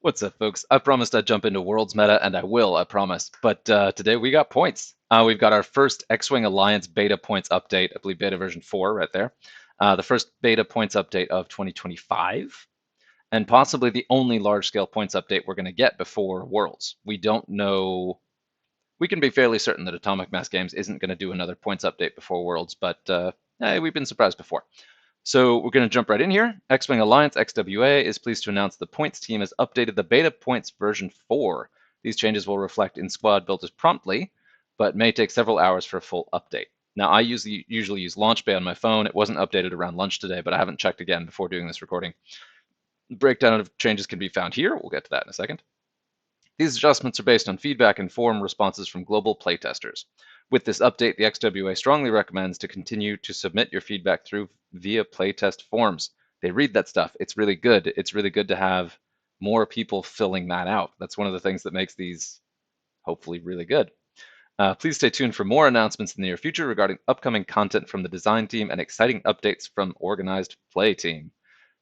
What's up, folks? I promised I'd jump into Worlds meta, and I will, I promise. But today we got points. We've got our first X-Wing Alliance beta points update, I believe beta version 4 right there. The first beta points update of 2025, and possibly the only large-scale points update we're going to get before Worlds. We don't know. We can be fairly certain that Atomic Mass Games isn't going to do another points update before Worlds, but hey, we've been surprised before. So we're going to jump right in here. X-Wing Alliance XWA is pleased to announce the points team has updated the beta points version 4. These changes will reflect in squad builders promptly, but may take several hours for a full update. Now, I usually use Launch Bay on my phone. It wasn't updated around lunch today, but I haven't checked again before doing this recording. Breakdown of changes can be found here. We'll get to that in a second. These adjustments are based on feedback and forum responses from global playtesters. With this update, the XWA strongly recommends to continue to submit your feedback through via playtest forums. They read that stuff. It's really good. It's really good to have more people filling that out. That's one of the things that makes these hopefully really good. Please stay tuned for more announcements in the near future regarding upcoming content from the design team and exciting updates from organized play team.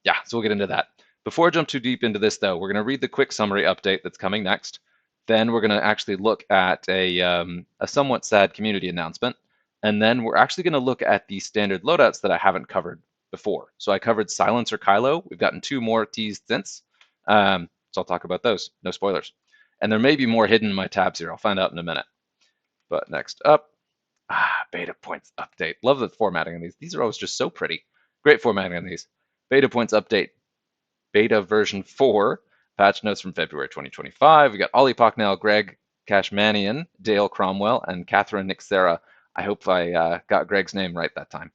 Yeah, so we'll get into that. Before I jump too deep into this, though, we're going to read the quick summary update that's coming next. Then we're going to actually look at a somewhat sad community announcement. And then we're actually going to look at the standard loadouts that I haven't covered before. So I covered Silencer Kylo. We've gotten 2 more teased since. So I'll talk about those. No spoilers. And there may be more hidden in my tabs here. I'll find out in a minute. But next up, beta points update. Love the formatting on these. These are always just so pretty. Great formatting on these. Beta points update, beta version 4, patch notes from February 2025. We got Ollie Pocknell, Greg Cashmanian, Dale Cromwell, and Catherine Nixera. I hope I got Greg's name right that time.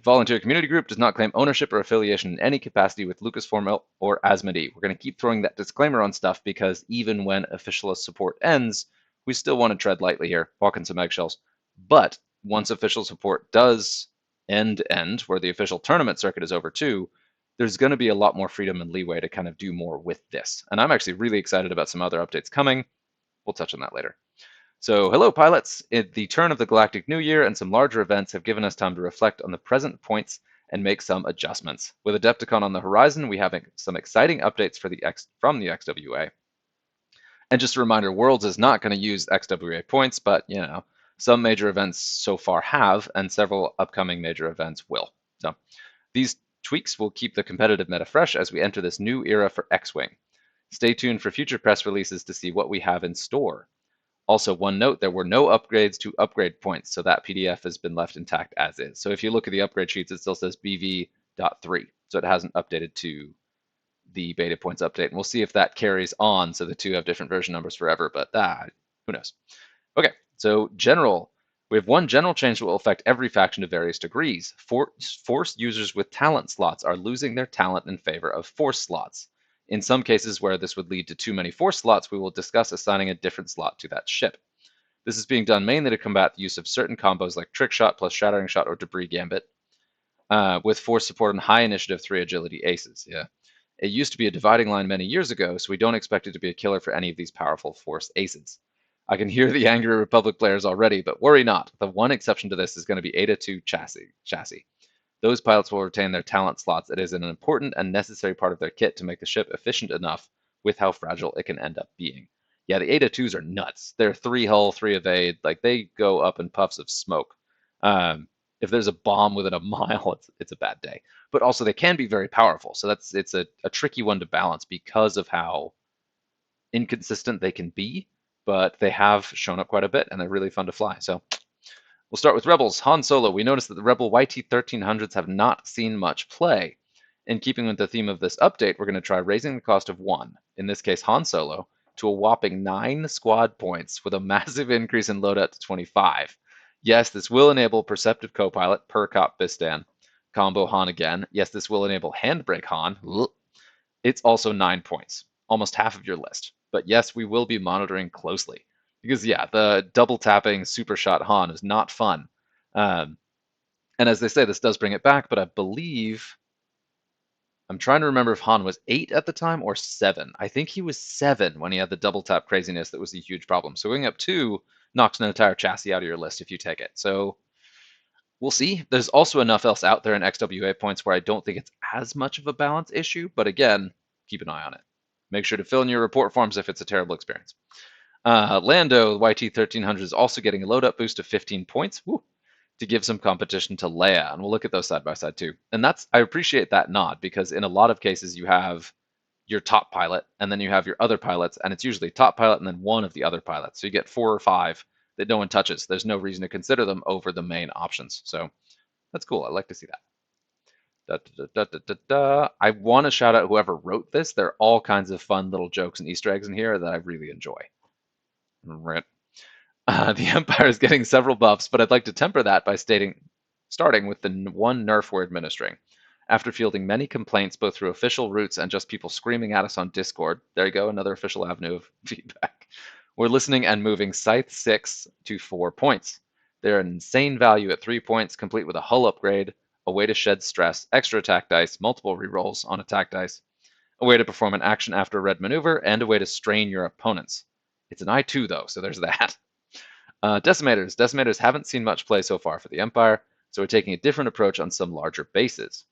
Volunteer community group does not claim ownership or affiliation in any capacity with Lucasfilm or Asmodee. We're going to keep throwing that disclaimer on stuff because even when official support ends, we still want to tread lightly here, walk in some eggshells. But once official support does end, where the official tournament circuit is over too, there's going to be a lot more freedom and leeway to kind of do more with this. And I'm actually really excited about some other updates coming. We'll touch on that later. So, hello, pilots. The turn of the Galactic New Year and some larger events have given us time to reflect on the present points and make some adjustments. With Adepticon on the horizon, we have some exciting updates from the XWA. And just a reminder, Worlds is not going to use XWA points, but some major events so far have, and several upcoming major events will. So, these tweaks will keep the competitive meta fresh as we enter this new era for X-Wing. Stay tuned for future press releases to see what we have in store. Also, one note, there were no upgrades to upgrade points, so that PDF has been left intact as is. So if you look at the upgrade sheets, it still says BV.3, so it hasn't updated to the beta points update. And we'll see if that carries on, so the two have different version numbers forever, but who knows. Okay, so general. We have one general change that will affect every faction to various degrees. Force users with talent slots are losing their talent in favor of force slots. In some cases where this would lead to too many force slots, we will discuss assigning a different slot to that ship. This is being done mainly to combat the use of certain combos like Trick Shot plus Shattering Shot or Debris Gambit, with force support and high initiative 3 agility aces. Yeah, it used to be a dividing line many years ago, so we don't expect it to be a killer for any of these powerful force aces. I can hear the angry Republic players already, but worry not. The one exception to this is going to be Eta 2 chassis. Those pilots will retain their talent slots. It is an important and necessary part of their kit to make the ship efficient enough with how fragile it can end up being. Yeah, the Eta 2s are nuts. They're 3 hull, 3 evade. Like, they go up in puffs of smoke. If there's a bomb within a mile, it's a bad day. But also, they can be very powerful. So it's a tricky one to balance because of how inconsistent they can be. But they have shown up quite a bit, and they're really fun to fly. So we'll start with Rebels. Han Solo. We noticed that the Rebel YT-1300s have not seen much play. In keeping with the theme of this update, we're going to try raising the cost of 1, in this case Han Solo, to a whopping 9 squad points with a massive increase in loadout to 25. Yes, this will enable Perceptive Copilot, per Cop Bistan, combo Han again. Yes, this will enable Handbrake Han. It's also 9 points, almost half of your list. But yes, we will be monitoring closely. Because, yeah, the double tapping super shot Han is not fun. And as they say, this does bring it back, but I believe, I'm trying to remember if Han was 8 at the time or 7. I think he was 7 when he had the double tap craziness that was a huge problem. So going up 2 knocks an entire chassis out of your list if you take it. So we'll see. There's also enough else out there in XWA points where I don't think it's as much of a balance issue, but again, keep an eye on it. Make sure to fill in your report forms if it's a terrible experience. Lando YT1300 is also getting a load up boost of 15 points to give some competition to Leia, and we'll look at those side by side too. And I appreciate that nod, because in a lot of cases you have your top pilot and then you have your other pilots, and it's usually top pilot and then one of the other pilots. So you get 4 or 5 that no one touches. There's no reason to consider them over the main options. So that's cool. I like to see that. I want to shout out whoever wrote this. There are all kinds of fun little jokes and Easter eggs in here that I really enjoy. Right. The Empire is getting several buffs, but I'd like to temper that by starting with the one nerf we're administering. After fielding many complaints both through official routes and just people screaming at us on Discord, there you go, another official avenue of feedback. We're listening and moving Scythe 6 to 4 points. They're an insane value at 3 points, complete with a hull upgrade, a way to shed stress, extra attack dice, multiple rerolls on attack dice, a way to perform an action after a red maneuver, and a way to strain your opponents. It's an I2 though, so there's that. Decimators. Decimators haven't seen much play so far for the Empire, so we're taking a different approach on some larger bases.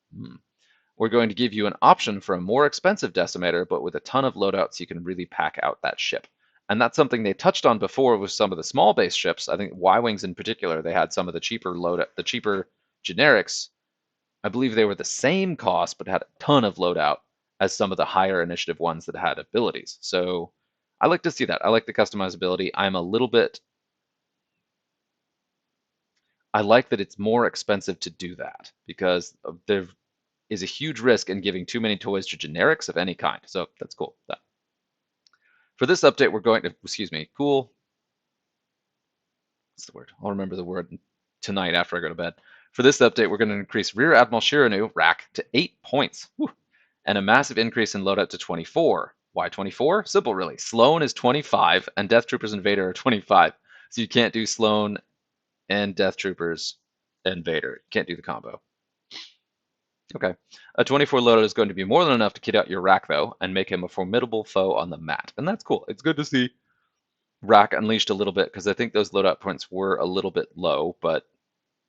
We're going to give you an option for a more expensive Decimator, but with a ton of loadouts, you can really pack out that ship. And that's something they touched on before with some of the small base ships. I think Y-Wings in particular, they had some of the cheaper generics. I believe they were the same cost, but had a ton of loadout as some of the higher initiative ones that had abilities. So I like to see that. I like the customizability. I like that it's more expensive to do that, because there is a huge risk in giving too many toys to generics of any kind. So that's cool. For this update, we're going to, cool. What's the word? I'll remember the word tonight after I go to bed. For this update, we're going to increase Rear Admiral Shiranu rack to 8 points, and a massive increase in loadout to 24. Why 24? Simple, really. Sloan is 25, and Death Troopers and Vader are 25. So you can't do Sloan and Death Troopers and Vader. You can't do the combo. Okay. A 24 loadout is going to be more than enough to kit out your Rack, though, and make him a formidable foe on the mat. And that's cool. It's good to see Rack unleashed a little bit, because I think those loadout points were a little bit low, but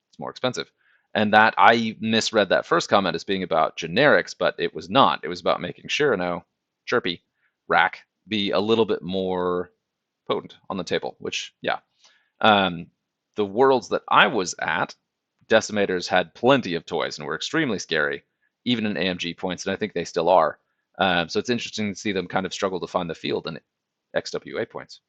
it's more expensive. And that, I misread that first comment as being about generics, but it was not. It was about making Shirano, Chirpy, Rack be a little bit more potent on the table, which, yeah. The worlds that I was at, Decimators had plenty of toys and were extremely scary, even in AMG points, and I think they still are. So it's interesting to see them kind of struggle to find the field in XWA points.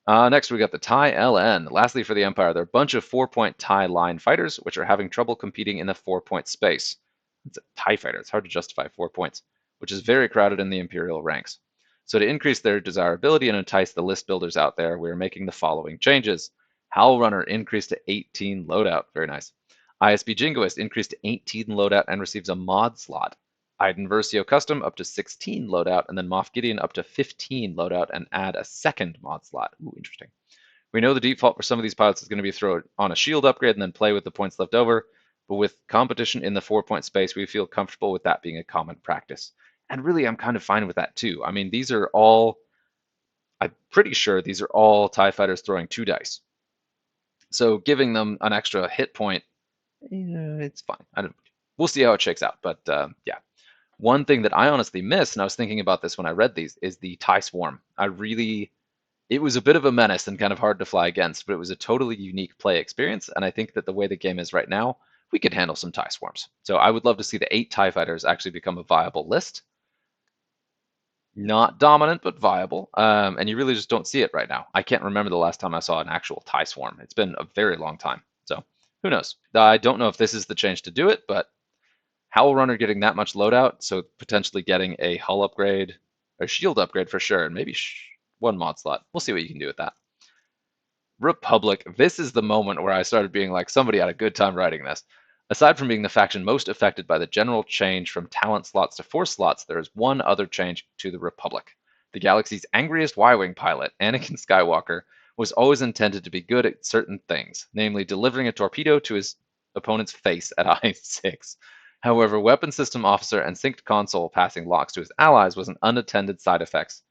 Next, we got the TIE LN. Lastly, for the Empire, there are a bunch of 4-point TIE line fighters, which are having trouble competing in the 4-point space. It's a TIE fighter. It's hard to justify 4 points, which is very crowded in the Imperial ranks. So to increase their desirability and entice the list builders out there, we are making the following changes. Howl Runner increased to 18 loadout. Very nice. ISB Jingoist increased to 18 loadout and receives a mod slot. Iden Versio Custom up to 16 loadout, and then Moff Gideon up to 15 loadout and add a second mod slot. Ooh, interesting. We know the default for some of these pilots is going to be throw on a shield upgrade and then play with the points left over, but with competition in the 4-point space, we feel comfortable with that being a common practice. And really, I'm kind of fine with that too. I mean, I'm pretty sure these are all TIE fighters throwing 2 dice. So giving them an extra hit point, it's fine. We'll see how it shakes out, but yeah. One thing that I honestly missed, and I was thinking about this when I read these, is the TIE Swarm. It was a bit of a menace and kind of hard to fly against, but it was a totally unique play experience, and I think that the way the game is right now, we could handle some TIE Swarms. So I would love to see the 8 TIE fighters actually become a viable list. Not dominant, but viable, and you really just don't see it right now. I can't remember the last time I saw an actual TIE Swarm. It's been a very long time, so who knows? I don't know if this is the change to do it, but Howl Runner getting that much loadout, so potentially getting a hull upgrade, or shield upgrade for sure, and maybe 1 mod slot. We'll see what you can do with that. Republic. This is the moment where I started being like, somebody had a good time writing this. Aside from being the faction most affected by the general change from talent slots to force slots, there is one other change to the Republic. The galaxy's angriest Y-Wing pilot, Anakin Skywalker, was always intended to be good at certain things, namely delivering a torpedo to his opponent's face at I-6. However, weapon system officer and synced console passing locks to his allies was an unattended side effect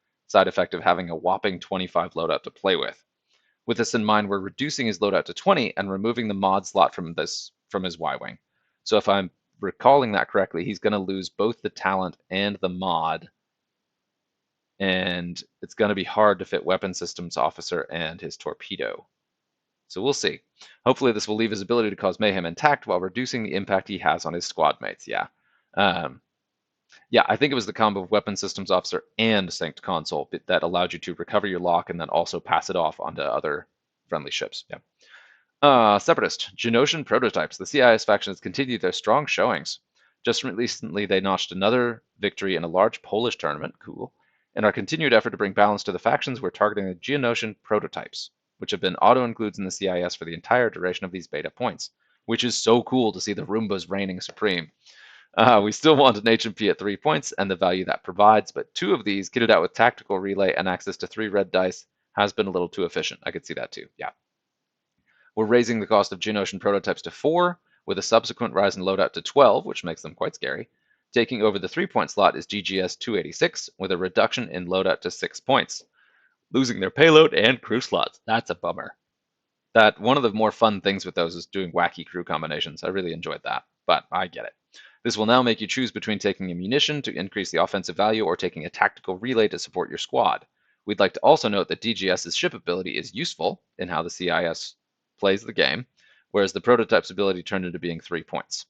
of having a whopping 25 loadout to play with. With this in mind, we're reducing his loadout to 20 and removing the mod slot from his Y-Wing. So if I'm recalling that correctly, he's going to lose both the talent and the mod and it's going to be hard to fit Weapon Systems Officer and his torpedo. So we'll see. Hopefully this will leave his ability to cause mayhem intact while reducing the impact he has on his squad mates. Yeah. Yeah, I think it was the combo of Weapon Systems Officer and Synced Console that allowed you to recover your lock and then also pass it off onto other friendly ships. Yeah. Separatist, Genosian Prototypes. The CIS faction has continued their strong showings. Just recently, they notched another victory in a large Polish tournament. Cool. In our continued effort to bring balance to the factions, we're targeting the Genosian Prototypes, which have been auto-includes in the CIS for the entire duration of these beta points, which is so cool to see the Roombas reigning supreme. We still want an HMP at 3 points and the value that provides, but 2 of these, kitted out with tactical relay and access to 3 red dice, has been a little too efficient. I could see that too. Yeah. We're raising the cost of Genosian prototypes to 4, with a subsequent rise in loadout to 12, which makes them quite scary. Taking over the 3-point slot is GGS 286, with a reduction in loadout to 6 points. Losing their payload and crew slots. That's a bummer. That one of the more fun things with those is doing wacky crew combinations. I really enjoyed that, but I get it. This will now make you choose between taking a munition to increase the offensive value or taking a tactical relay to support your squad. We'd like to also note that DGS's ship ability is useful in how the CIS plays the game, whereas the prototype's ability turned into being 3 points.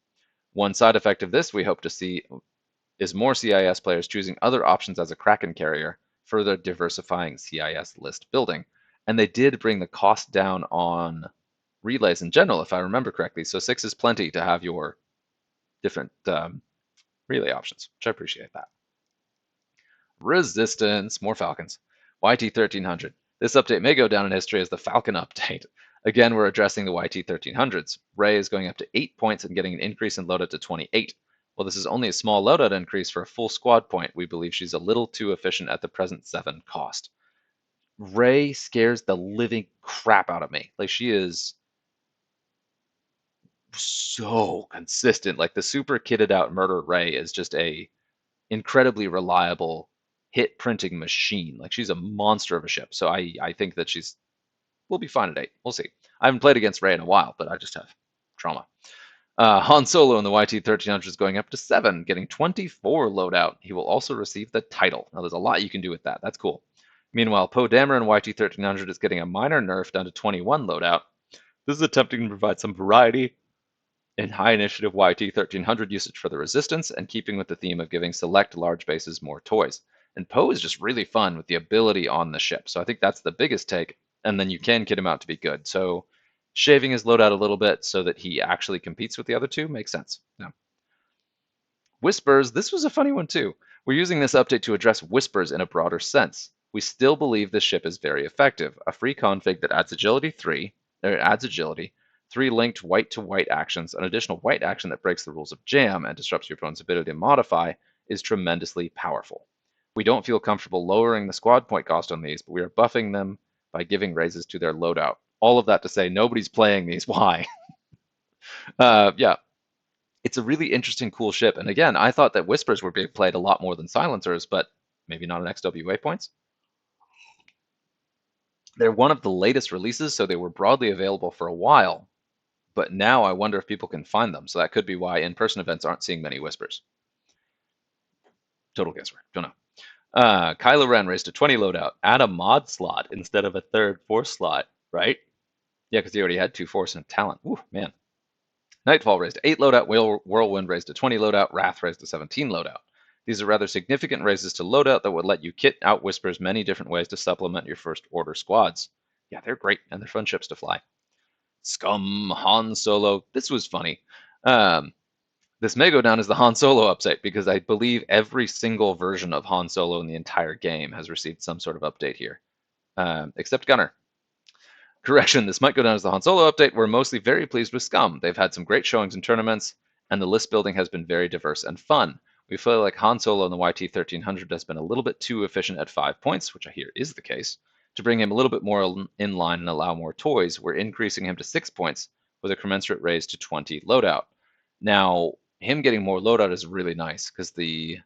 One side effect of this we hope to see is more CIS players choosing other options as a Kraken carrier, further diversifying CIS list building. And they did bring the cost down on relays in general, if I remember correctly. So 6 is plenty to have your different relay options, which I appreciate that. Resistance, more Falcons. YT1300. This update may go down in history as the Falcon update. Again, we're addressing the YT1300s. Ray is going up to 8 points and getting an increase in loadout to 28. While this is only a small loadout increase for a full squad point, we believe she's a little too efficient at the present 7 cost. Ray scares the living crap out of me. Like, she is so consistent. Like, the super kitted out Murder Ray is just a incredibly reliable hit printing machine. Like, she's a monster of a ship. So I think that we'll be fine at 8. We'll see. I haven't played against Ray in a while, but I just have trauma. Han Solo in the YT1300 is going up to 7, getting 24 loadout. He will also receive the title. Now, there's a lot you can do with that. That's cool. Meanwhile, Poe Dameron YT1300 is getting a minor nerf down to 21 loadout. This is attempting to provide some variety in high initiative YT1300 usage for the Resistance, and keeping with the theme of giving select large bases more toys. And Poe is just really fun with the ability on the ship, so I think that's the biggest take, and then you can kit him out to be good. So shaving his loadout a little bit so that he actually competes with the other 2 makes sense. Yeah. Whispers, this was a funny one too. We're using this update to address Whispers in a broader sense. We still believe this ship is very effective. A free config that adds agility 3, 3 linked white-to-white actions, an additional white action that breaks the rules of jam and disrupts your opponent's ability to modify, is tremendously powerful. We don't feel comfortable lowering the squad point cost on these, but we are buffing them by giving raises to their loadout. All of that to say, nobody's playing these. Why? Yeah. It's a really interesting, cool ship. And again, I thought that Whispers were being played a lot more than Silencers, but maybe not on XWA points. They're one of the latest releases, so they were broadly available for a while. But now I wonder if people can find them. So that could be why in-person events aren't seeing many Whispers. Total guesswork. Don't know. Kylo Ren raised to 20 loadout. Add a mod slot instead of a third force slot, right? Yeah, because he already had 2 force and talent. Ooh, man. Nightfall raised to 8 loadout. Whirlwind raised to 20 loadout. Wrath raised to 17 loadout. These are rather significant raises to loadout that would let you kit out Whispers many different ways to supplement your first order squads. Yeah, they're great, and they're fun ships to fly. Scum, Han Solo. This was funny. This may go down as the Han Solo update because I believe every single version of Han Solo in the entire game has received some sort of update here, except Gunner. Correction, this might go down as the Han Solo update. We're mostly very pleased with Scum. They've had some great showings in tournaments, and the list building has been very diverse and fun. We feel like Han Solo in the YT1300 has been a little bit too efficient at 5 points, which I hear is the case. To bring him a little bit more in line and allow more toys, we're increasing him to 6 points with a commensurate raise to 20 loadout. Now, him getting more loadout is really nice because the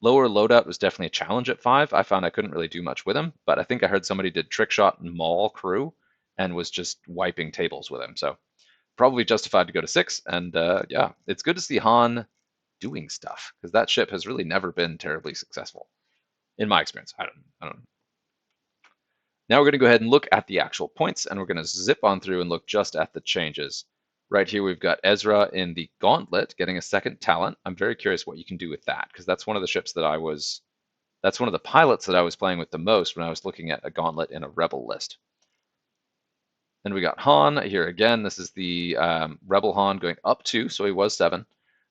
lower loadout was definitely a challenge at 5. I found I couldn't really do much with him, but I think I heard somebody did trick shot and maul crew and was just wiping tables with him. So probably justified to go to 6. And yeah, it's good to see Han doing stuff because that ship has really never been terribly successful. in my experience. I don't know. Now we're going to go ahead and look at the actual points, and we're going to zip on through and look just at the changes. Right here, we've got Ezra in the Gauntlet getting a second talent. I'm very curious what you can do with that, because that's one of the ships that that's one of the pilots that I was playing with the most when I was looking at a Gauntlet in a Rebel list. Then we got Han here again. This is the Rebel Han going up 2, so he was 7,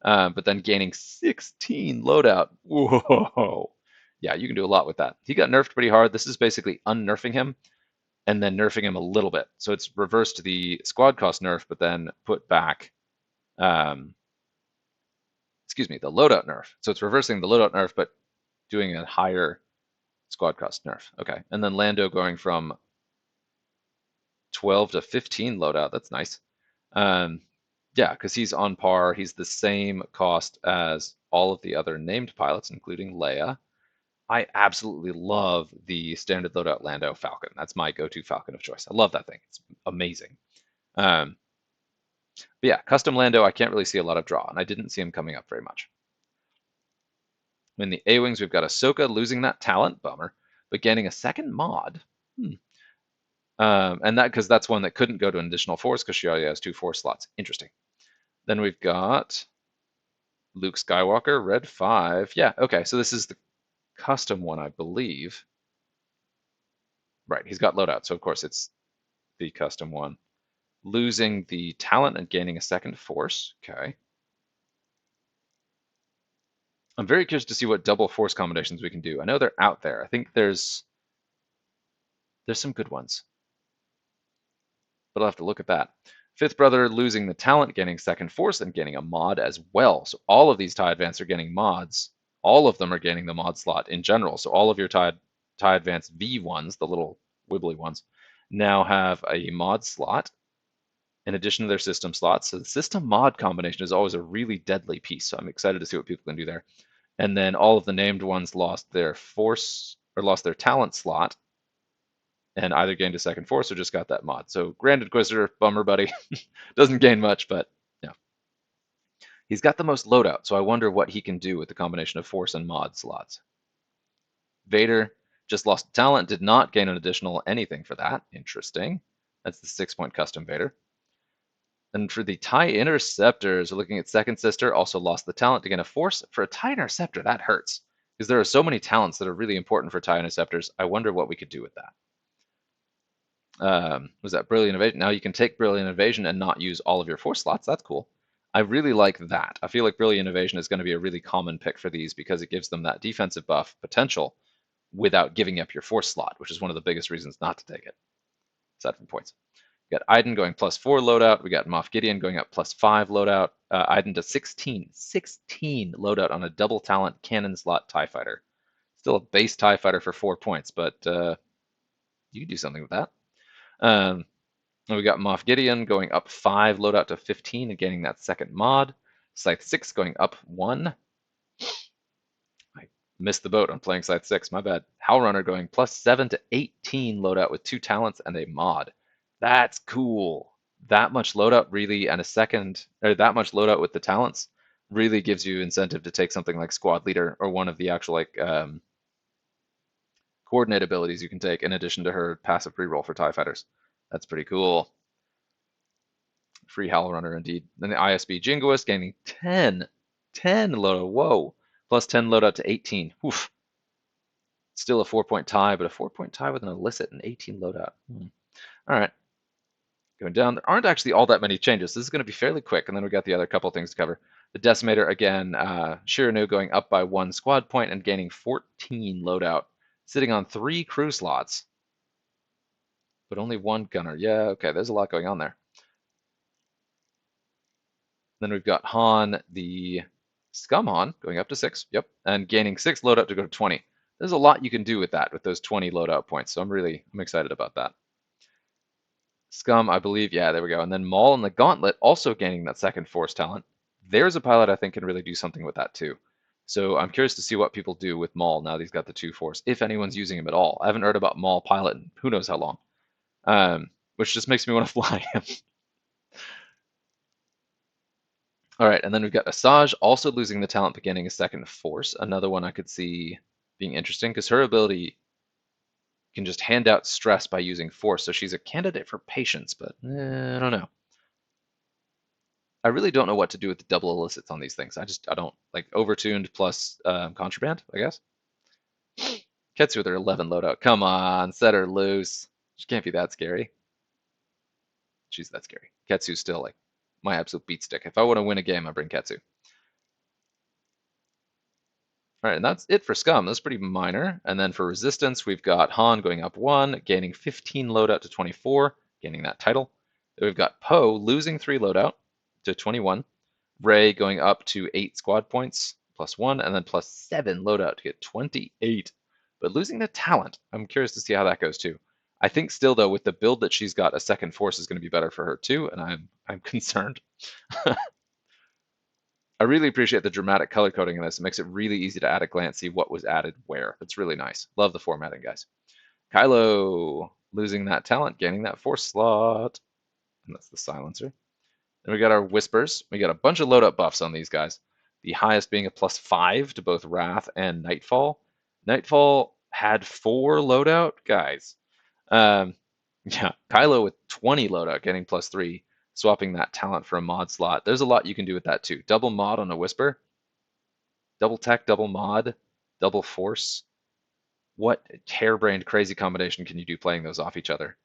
but then gaining 16 loadout. Whoa! Yeah, you can do a lot with that. He got nerfed pretty hard. This is basically unnerfing him and then nerfing him a little bit. So it's reversed the squad cost nerf, but then put back, excuse me, the loadout nerf. So it's reversing the loadout nerf, but doing a higher squad cost nerf. Okay, and then Lando going from 12 to 15 loadout. That's nice. Yeah, because he's on par. He's the same cost as all of the other named pilots, including Leia. I absolutely love the standard loadout Lando Falcon. That's my go-to Falcon of choice. I love that thing. It's amazing. But yeah, custom Lando, I can't really see a lot of draw, and I didn't see him coming up very much. In the A-Wings, we've got Ahsoka losing that talent, bummer, but getting a second mod. And that because that's one that couldn't go to an additional force because she already has 2 force slots. Interesting. Then we've got Luke Skywalker, red 5. Yeah, okay, so this is the custom one, I believe. Right, he's got loadout, so of course it's the custom one. Losing the talent and gaining a second force. Okay. I'm very curious to see what double force combinations we can do. I know they're out there. I think there's some good ones, but I'll have to look at that. Fifth brother losing the talent, gaining second force, and gaining a mod as well. So all of these TIE Advance are getting mods. All of them are getting the mod slot in general. So all of your TIE Advance V ones, the little wibbly ones, now have a mod slot in addition to their system slots. So the system mod combination is always a really deadly piece. So I'm excited to see what people can do there. And then all of the named ones lost their force or lost their talent slot and either gained a second force or just got that mod. So Grand Inquisitor, bummer buddy. Doesn't gain much, but yeah. He's got the most loadout, so I wonder what he can do with the combination of force and mod slots. Vader just lost talent, did not gain an additional anything for that. Interesting. That's the 6-point custom Vader. And for the TIE Interceptors, looking at Second Sister, also lost the talent to gain a force. For a TIE Interceptor, that hurts. Because there are so many talents that are really important for TIE Interceptors. I wonder what we could do with that. Was that Brilliant Evasion? Now you can take Brilliant Evasion and not use all of your force slots. That's cool. I really like that. I feel like Brilliant Evasion is going to be a really common pick for these because it gives them that defensive buff potential without giving up your force slot, which is one of the biggest reasons not to take it. Aside from points. We got Iden going +4 loadout. We got Moff Gideon going up +5 loadout. Iden to 16 loadout on a double talent cannon slot TIE fighter. Still a base TIE fighter for 4 points, but you can do something with that. And we got Moff Gideon going up 5 loadout to 15 and gaining that second mod. Scythe 6 going up 1. I missed the boat on playing Scythe 6, my bad. Howlrunner going +7 to 18 loadout with 2 talents and a mod. That's cool. That much loadout really, and that much loadout with the talents really gives you incentive to take something like Squad Leader or one of the actual coordinate abilities you can take in addition to her passive reroll for TIE fighters. That's pretty cool. Free Howlrunner indeed. Then the ISB Jingoist gaining 10 loadout. Whoa. +10 loadout to 18. Oof. Still a 4-point tie, but a 4-point tie with an illicit and 18 loadout. All right. Going down, there aren't actually all that many changes. This is going to be fairly quick, and then we got the other couple things to cover. The Decimator, again, Shiranu going up by 1 squad point and gaining 14 loadout, sitting on 3 crew slots, but only 1 gunner. Yeah, okay, there's a lot going on there. Then we've got Han, the Scum Han, going up to 6, yep, and gaining 6 loadout to go to 20. There's a lot you can do with that, with those 20 loadout points, so I'm excited about that. Scum, I believe, yeah, there we go. And then Maul and the Gauntlet also gaining that second force talent. There's a pilot I think can really do something with that too. So I'm curious to see what people do with Maul now that he's got the 2 force, if anyone's using him at all. I haven't heard about Maul pilot in who knows how long, which just makes me want to fly him. All right, and then we've got Asajj also losing the talent but gaining a second force. Another one I could see being interesting because her ability can just hand out stress by using force, so she's a candidate for patience, but I don't know. I really don't know what to do with the double elicits on these things. I don't like overtuned plus contraband, I guess. Ketsu with her 11 loadout. Come on, set her loose. She can't be that scary. She's that scary. Ketsu's still like my absolute beat stick. If I want to win a game, I bring Ketsu. All right, and that's it for Scum. That's pretty minor. And then for Resistance, we've got Han going up 1, gaining 15 loadout to 24, gaining that title. Then we've got Poe losing 3 loadout to 21. Ray going up to 8 squad points, +1, and then +7 loadout to get 28. But losing the talent, I'm curious to see how that goes too. I think still though, with the build that she's got, a second force is going to be better for her too, and I'm concerned. I really appreciate the dramatic color coding in this. It makes it really easy to at a glance see what was added where. It's really nice. Love the formatting, guys. Kylo losing that talent, gaining that force slot, and that's the silencer. Then we got our Whispers. We got a bunch of loadout buffs on these guys. The highest being a +5 to both Wrath and Nightfall. Nightfall had 4 loadout, guys. Yeah, Kylo with 20 loadout, getting +3, swapping that talent for a mod slot. There's a lot you can do with that too. Double mod on a Whisper, double tech, double mod, double force. What harebrained crazy combination can you do playing those off each other?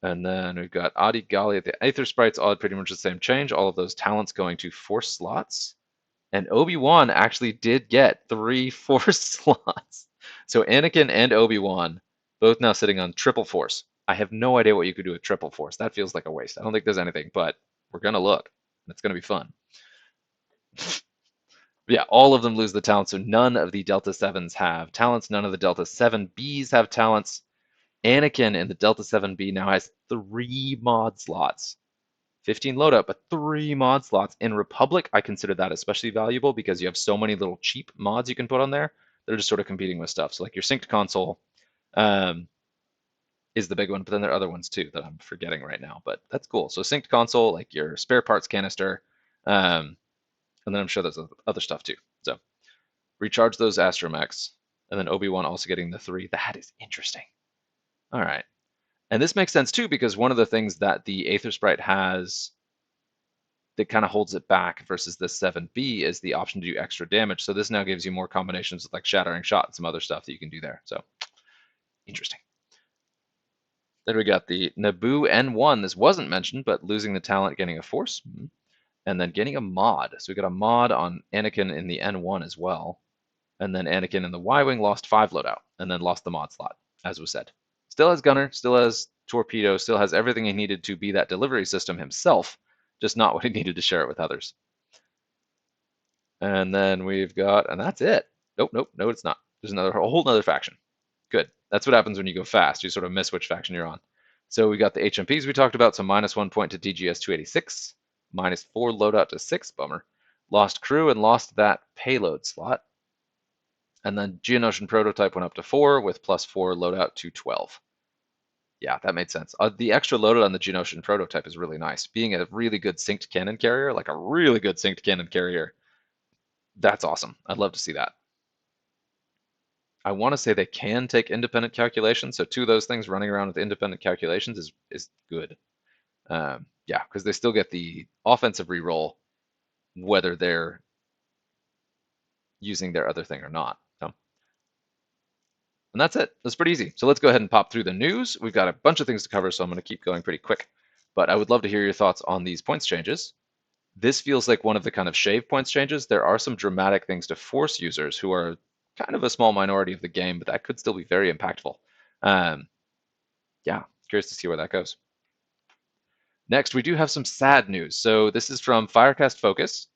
And then we've got Adi Gali. The Aether Sprites all had pretty much the same change. All of those talents going to force slots. And Obi-Wan actually did get 3 force slots. So Anakin and Obi-Wan both now sitting on triple force. I have no idea what you could do with triple force. That feels like a waste. I don't think there's anything, but we're going to look. It's going to be fun. Yeah, all of them lose the talents, so none of the Delta 7s have talents. None of the Delta 7Bs have talents. Anakin in the Delta 7B now has 3 mod slots. 15 loadout, but 3 mod slots. In Republic, I consider that especially valuable because you have so many little cheap mods you can put on there. They're just sort of competing with stuff. So like your synced console is the big one, but then there are other ones too that I'm forgetting right now. But that's cool. So synced console, like your spare parts canister, and then I'm sure there's other stuff too. So recharge those astromechs, and then Obi-Wan also getting the 3. That is interesting. All right. And this makes sense too, because one of the things that the Aether Sprite has that kind of holds it back versus the 7B is the option to do extra damage. So this now gives you more combinations with like Shattering Shot and some other stuff that you can do there. So interesting. Then we got the Naboo N1. This wasn't mentioned, but losing the talent, getting a force, and then getting a mod. So we got a mod on Anakin in the N1 as well. And then Anakin in the Y-Wing lost 5 loadout, and then lost the mod slot, as was said. Still has gunner, still has torpedo, still has everything he needed to be that delivery system himself, just not what he needed to share it with others. And then we've got, and that's it. Nope, no, it's not. There's a whole nother faction. Good. That's what happens when you go fast. You sort of miss which faction you're on. So we got the HMPs we talked about, so -1 point to DGS 286, -4 loadout to 6, bummer. Lost crew and lost that payload slot. And then Geonosian prototype went up to 4 with +4 loadout to 12. Yeah, that made sense. The extra loadout on the Geonosian prototype is really nice. Being a really good synced cannon carrier, like a really good synced cannon carrier, that's awesome. I'd love to see that. I want to say they can take independent calculations, so 2 of those things running around with independent calculations is good. Yeah, because they still get the offensive reroll, whether they're using their other thing or not. So. And that's it. That's pretty easy. So let's go ahead and pop through the news. We've got a bunch of things to cover, so I'm going to keep going pretty quick. But I would love to hear your thoughts on these points changes. This feels like one of the kind of shave points changes. There are some dramatic things to force users who are kind of a small minority of the game, but that could still be very impactful. Yeah, curious to see where that goes. Next, we do have some sad news. So this is from Firecast Focus.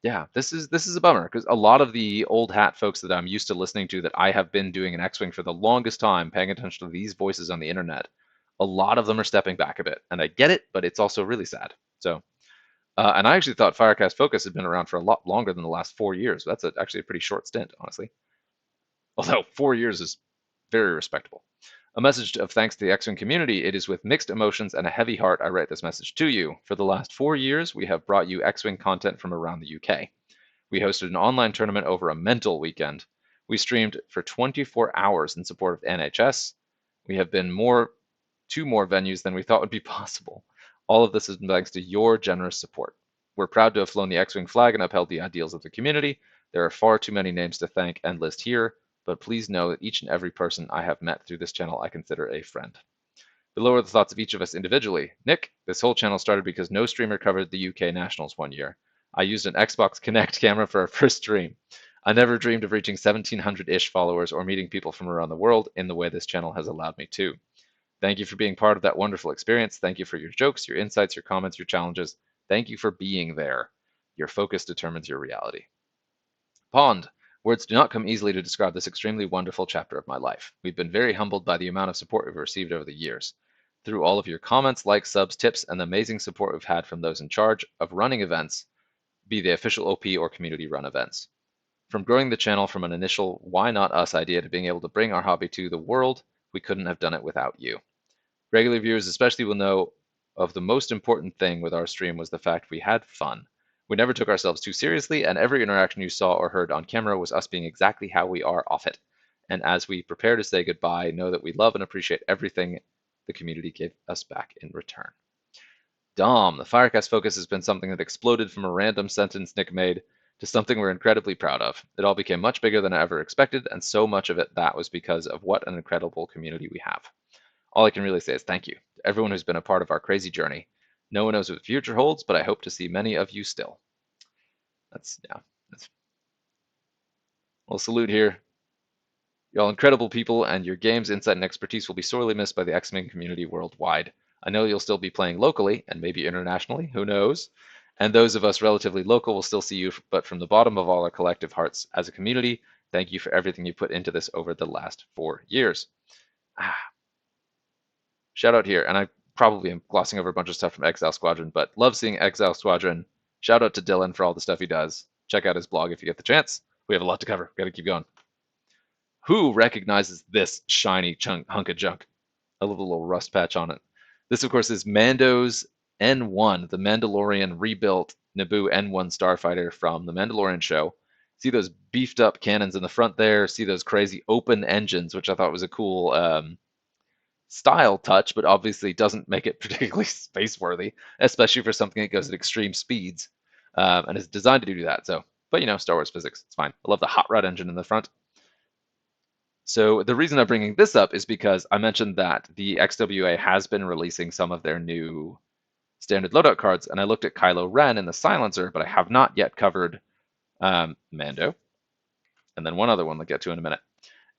Yeah, this is a bummer because a lot of the old hat folks that I'm used to listening to that I have been doing an X-Wing for the longest time, paying attention to these voices on the internet, a lot of them are stepping back a bit. And I get it, but it's also really sad. So, and I actually thought Firecast Focus had been around for a lot longer than the last 4 years. That's actually a pretty short stint, honestly. Although 4 years is very respectable. A message of thanks to the X-Wing community. It is with mixed emotions and a heavy heart I write this message to you. For the last 4 years, we have brought you X-Wing content from around the UK. We hosted an online tournament over a mental weekend. We streamed for 24 hours in support of NHS. We have been to more venues than we thought would be possible. All of this is thanks to your generous support. We're proud to have flown the X-Wing flag and upheld the ideals of the community. There are far too many names to thank and list here, but please know that each and every person I have met through this channel I consider a friend. Below are the thoughts of each of us individually. Nick, this whole channel started because no streamer covered the UK Nationals one year. I used an Xbox Kinect camera for our first stream. I never dreamed of reaching 1,700-ish followers or meeting people from around the world in the way this channel has allowed me to. Thank you for being part of that wonderful experience. Thank you for your jokes, your insights, your comments, your challenges. Thank you for being there. Your focus determines your reality. Pond. Words do not come easily to describe this extremely wonderful chapter of my life. We've been very humbled by the amount of support we've received over the years. Through all of your comments, likes, subs, tips, and the amazing support we've had from those in charge of running events, be they official OP or community run events. From growing the channel from an initial why not us idea to being able to bring our hobby to the world, we couldn't have done it without you. Regular viewers especially will know of the most important thing with our stream was the fact we had fun. We never took ourselves too seriously, and every interaction you saw or heard on camera was us being exactly how we are off it. And as we prepare to say goodbye, know that we love and appreciate everything the community gave us back in return. Dom, the Firecast focus has been something that exploded from a random sentence Nick made to something we're incredibly proud of. It all became much bigger than I ever expected, and so much of it that was because of what an incredible community we have. All I can really say is thank you to everyone who's been a part of our crazy journey. No one knows what the future holds, but I hope to see many of you still. That's a little salute here. You're all incredible people, and your games, insight, and expertise will be sorely missed by the X-Wing community worldwide. I know you'll still be playing locally, and maybe internationally, who knows? And those of us relatively local will still see you, but from the bottom of all our collective hearts as a community, thank you for everything you put into this over the last 4 years. Shout out here, and I probably am glossing over a bunch of stuff from Exile Squadron, but love seeing Exile Squadron. Shout out to Dylan for all the stuff he does. Check out his blog if you get the chance. We have a lot to cover. Got to keep going. Who recognizes this shiny hunk of junk? I love the little rust patch on it. This, of course, is Mando's N1, the Mandalorian rebuilt Naboo N1 starfighter from the Mandalorian show. See those beefed up cannons in the front there. See those crazy open engines, which I thought was a cool style touch, but obviously doesn't make it particularly space-worthy, especially for something that goes at extreme speeds and is designed to do that. So, but you know, Star Wars physics, it's fine. I love the hot rod engine in the front. So the reason I'm bringing this up is because I mentioned that the XWA has been releasing some of their new standard loadout cards, and I looked at Kylo Ren in the silencer, but I have not yet covered Mando, and then one other one we'll get to in a minute.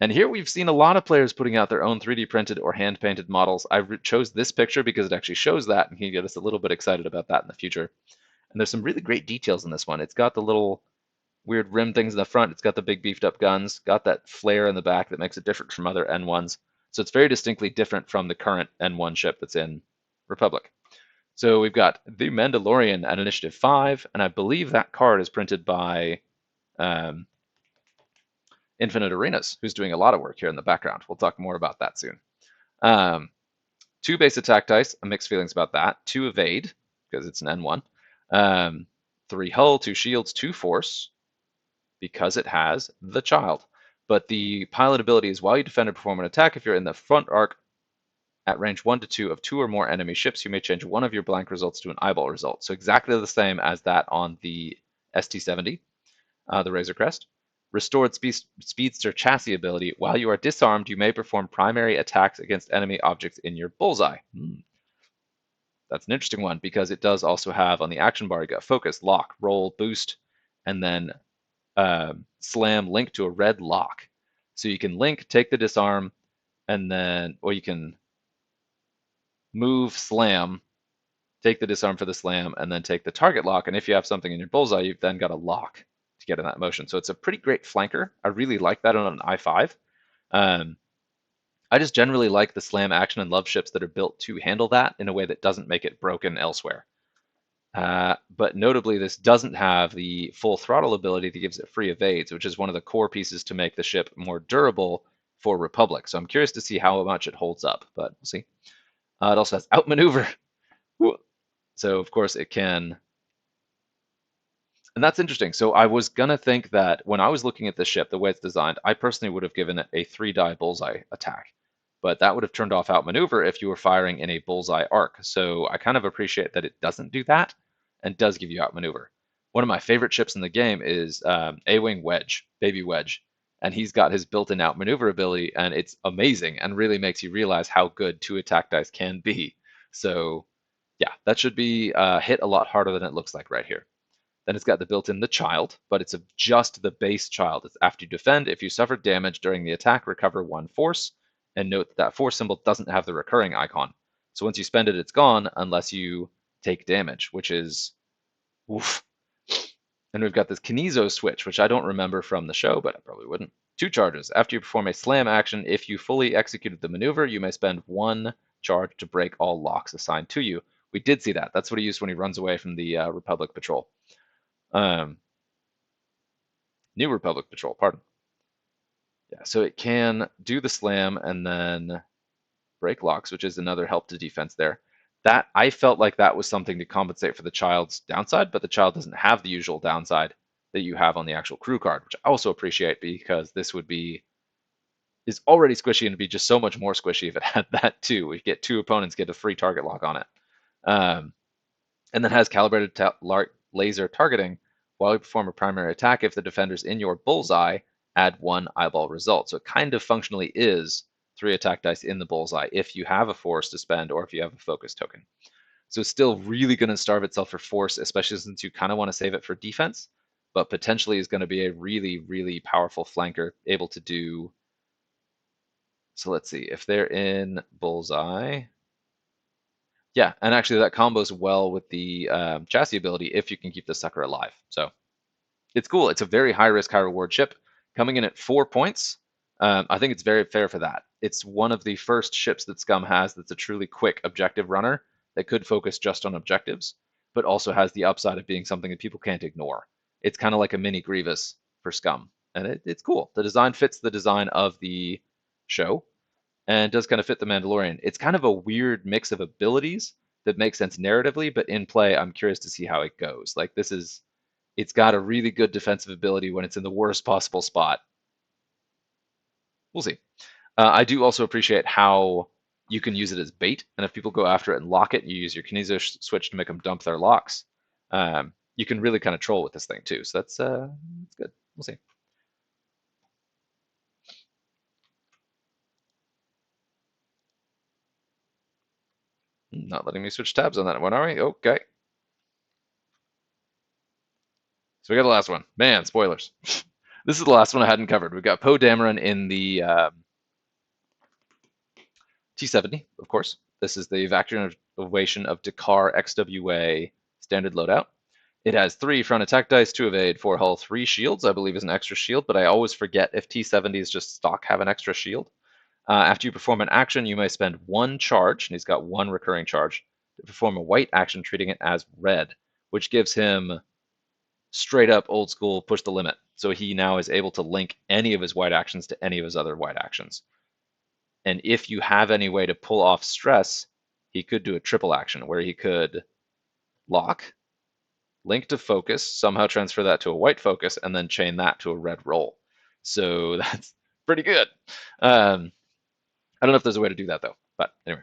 And here we've seen a lot of players putting out their own 3D printed or hand painted models. I chose this picture because it actually shows that and can get us a little bit excited about that in the future. And there's some really great details in this one. It's got the little weird rim things in the front. It's got the big beefed up guns, got that flare in the back that makes it different from other N1s. So it's very distinctly different from the current N1 ship that's in Republic. So we've got the Mandalorian at Initiative 5, and I believe that card is printed by Infinite Arenas, who's doing a lot of work here in the background. We'll talk more about that soon. 2 base attack dice, mixed feelings about that. 2 evade, because it's an N1. 3 hull, 2 shields, 2 force, because it has the child. But the pilot ability is while you defend or perform an attack, if you're in the front arc at range 1 to 2 of 2 or more enemy ships, you may change one of your blank results to an eyeball result. So exactly the same as that on the ST-70, the Razor Crest. Restored Speedster Chassis ability. While you are disarmed, you may perform primary attacks against enemy objects in your bullseye. That's an interesting one because it does also have on the action bar, you got focus, lock, roll, boost, and then slam, link to a red lock. So you can link, take the disarm, and then, or you can move, slam, take the disarm for the slam, and then take the target lock. And if you have something in your bullseye, you've then got a lock to get in that motion. So it's a pretty great flanker. I really like that on an I-5. I just generally like the slam action and love ships that are built to handle that in a way that doesn't make it broken elsewhere. But notably, this doesn't have the full throttle ability that gives it free evades, which is one of the core pieces to make the ship more durable for Republic. So I'm curious to see how much it holds up, but we'll see. It also has outmaneuver. So of course it can, and that's interesting. So I was gonna think that when I was looking at the ship, the way it's designed, I personally would have given it a 3-die bullseye attack, but that would have turned off outmaneuver if you were firing in a bullseye arc. So I kind of appreciate that it doesn't do that and does give you outmaneuver. One of my favorite ships in the game is A-Wing Wedge, Baby Wedge, and he's got his built-in outmaneuver ability, and it's amazing and really makes you realize how good 2 attack dice can be. So yeah, that should be hit a lot harder than it looks like right here. Then it's got the built-in the child, but it's just the base child. It's after you defend, if you suffer damage during the attack, recover 1 force. And note that that force symbol doesn't have the recurring icon. So once you spend it, it's gone unless you take damage, which is oof. And we've got this Kinezo switch, which I don't remember from the show, but I probably wouldn't. 2 charges. After you perform a slam action, if you fully executed the maneuver, you may spend 1 charge to break all locks assigned to you. We did see that. That's what he used when he runs away from the Republic Patrol. New Republic Patrol, pardon. Yeah, so it can do the slam and then break locks, which is another help to defense there. That I felt like that was something to compensate for the child's downside, but the child doesn't have the usual downside that you have on the actual crew card, which I also appreciate because this would be is already squishy and would be just so much more squishy if it had that too. We get 2 opponents get a free target lock on it. And then has calibrated laser targeting while you perform a primary attack. If the defender's in your bullseye, add 1 eyeball result. So it kind of functionally is 3 attack dice in the bullseye if you have a force to spend or if you have a focus token. So it's still really going to starve itself for force, especially since you kind of want to save it for defense, but potentially is going to be a really, really powerful flanker able to do. So let's see if they're in bullseye. Yeah, and actually that combos well with the chassis ability if you can keep the sucker alive. So it's cool. It's a very high risk, high reward ship coming in at 4 points. I think it's very fair for that. It's one of the first ships that Scum has that's a truly quick objective runner that could focus just on objectives, but also has the upside of being something that people can't ignore. It's kind of like a mini Grievous for Scum, and it's cool. The design fits the design of the show and does kind of fit the Mandalorian. It's kind of a weird mix of abilities that make sense narratively, but in play, I'm curious to see how it goes. Like it's got a really good defensive ability when it's in the worst possible spot. We'll see. I do also appreciate how you can use it as bait, and if people go after it and lock it, you use your Kinezo switch to make them dump their locks. You can really kind of troll with this thing too, so that's good. We'll see. Not letting me switch tabs on that one, are we? Okay. So we got the last one. Man, spoilers. This is the last one I hadn't covered. We've got Poe Dameron in the T-70, of course. This is the evacuation of Dakar XWA standard loadout. It has 3 front attack dice, 2 evade, 4 hull, 3 shields, I believe is an extra shield, but I always forget if T-70s just stock have an extra shield. After you perform an action, you may spend 1 charge, and he's got 1 recurring charge, to perform a white action, treating it as red, which gives him straight up old school push the limit. So he now is able to link any of his white actions to any of his other white actions. And if you have any way to pull off stress, he could do a triple action where he could lock, link to focus, somehow transfer that to a white focus, and then chain that to a red roll. So that's pretty good. I don't know if there's a way to do that though, but anyway.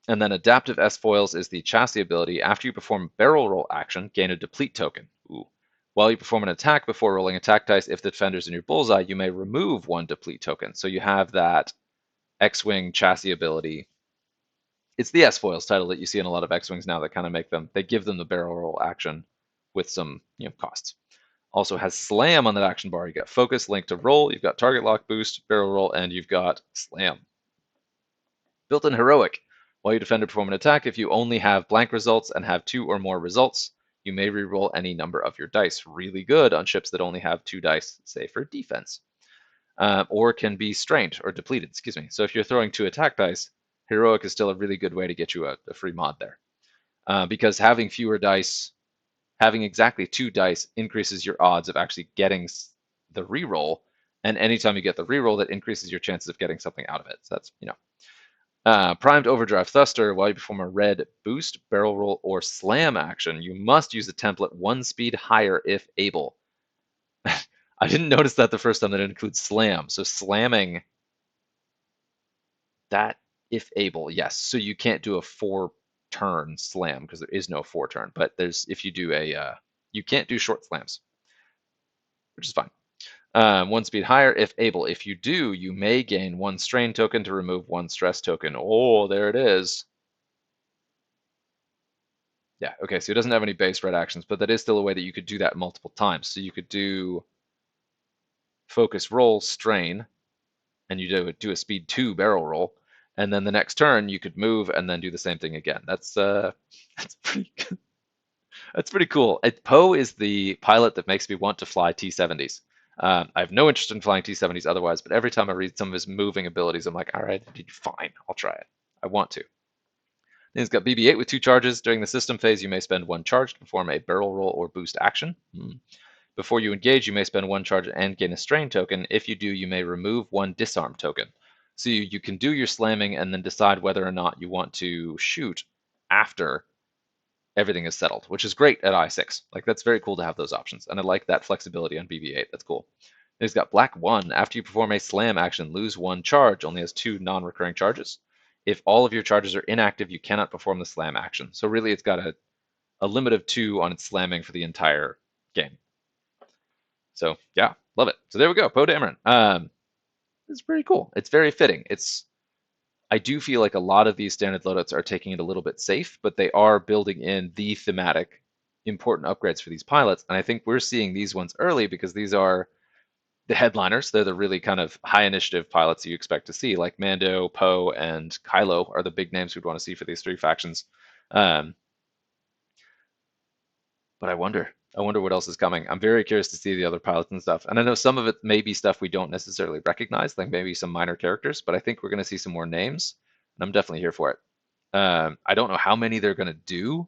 And then adaptive S-foils is the chassis ability. After you perform barrel roll action, gain a deplete token. Ooh. While you perform an attack before rolling attack dice, if the defender's in your bullseye, you may remove 1 deplete token. So you have that X-Wing chassis ability. It's the S-foils title that you see in a lot of X-Wings now that kind of make them, they give them the barrel roll action with some costs. Also has slam on that action bar. You got focus, link to roll, you've got target lock boost, barrel roll, and you've got slam. Built-in heroic. While you defend or perform an attack, if you only have blank results and have 2 or more results, you may reroll any number of your dice. Really good on ships that only have 2 dice, say for defense. Or can be strained or depleted, excuse me. So if you're throwing 2 attack dice, heroic is still a really good way to get you a free mod there. Because having fewer dice, having exactly 2 dice increases your odds of actually getting the reroll, And anytime you get the reroll, that increases your chances of getting something out of it. So that's, primed overdrive thruster. While you perform a red boost, barrel roll, or slam action, you must use the template one speed higher if able. I didn't notice that the first time that it includes slam. So slamming that if able, yes. So you can't do a 4-turn slam because there is no 4-turn. But if you do you can't do short slams, which is fine. One speed higher if able. If you do, you may gain 1 strain token to remove 1 stress token. Oh, there it is. Yeah, okay, so it doesn't have any base red actions, but that is still a way that you could do that multiple times. So you could do focus roll, strain, and you do a speed 2 barrel roll, and then the next turn you could move and then do the same thing again. That's pretty that's pretty cool. Poe is the pilot that makes me want to fly T-70s. I have no interest in flying T-70s otherwise, but every time I read some of his moving abilities, I'm like, all right, fine, I'll try it. I want to. Then he's got BB-8 with 2 charges. During the system phase, you may spend 1 charge to perform a barrel roll or boost action. Before you engage, you may spend 1 charge and gain a strain token. If you do, you may remove 1 disarm token. So you can do your slamming and then decide whether or not you want to shoot after everything is settled, which is great at I6. Like, that's very cool to have those options, and I like that flexibility on BB-8. That's cool. He's got Black 1. After you perform a slam action, lose 1 charge. Only has 2 non-recurring charges. If all of your charges are inactive, you cannot perform the slam action. So really, it's got a limit of 2 on its slamming for the entire game. So yeah, love it. So there we go, Poe Dameron. It's pretty cool. It's very fitting. I do feel like a lot of these standard loadouts are taking it a little bit safe, but they are building in the thematic important upgrades for these pilots. And I think we're seeing these ones early because these are the headliners. They're the really kind of high initiative pilots you expect to see, like Mando, Poe, and Kylo are the big names we'd want to see for these 3 factions. But I wonder what else is coming. I'm very curious to see the other pilots and stuff. And I know some of it may be stuff we don't necessarily recognize, like maybe some minor characters, but I think we're going to see some more names, and I'm definitely here for it. I don't know how many they're going to do.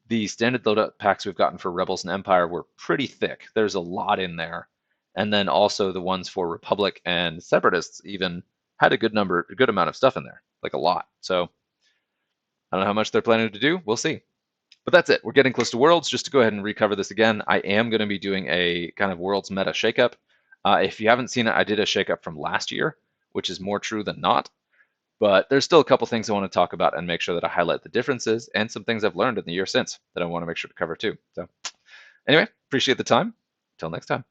The standard loadout packs we've gotten for Rebels and Empire were pretty thick. There's a lot in there. And then also the ones for Republic and Separatists even had a good amount of stuff in there, like a lot. So I don't know how much they're planning to do. We'll see. But that's it. We're getting close to Worlds. Just to go ahead and recover this again, I am going to be doing a kind of Worlds meta shakeup. If you haven't seen it, I did a shakeup from last year, which is more true than not. But there's still a couple things I want to talk about and make sure that I highlight the differences and some things I've learned in the year since that I want to make sure to cover too. So anyway, appreciate the time. Until next time.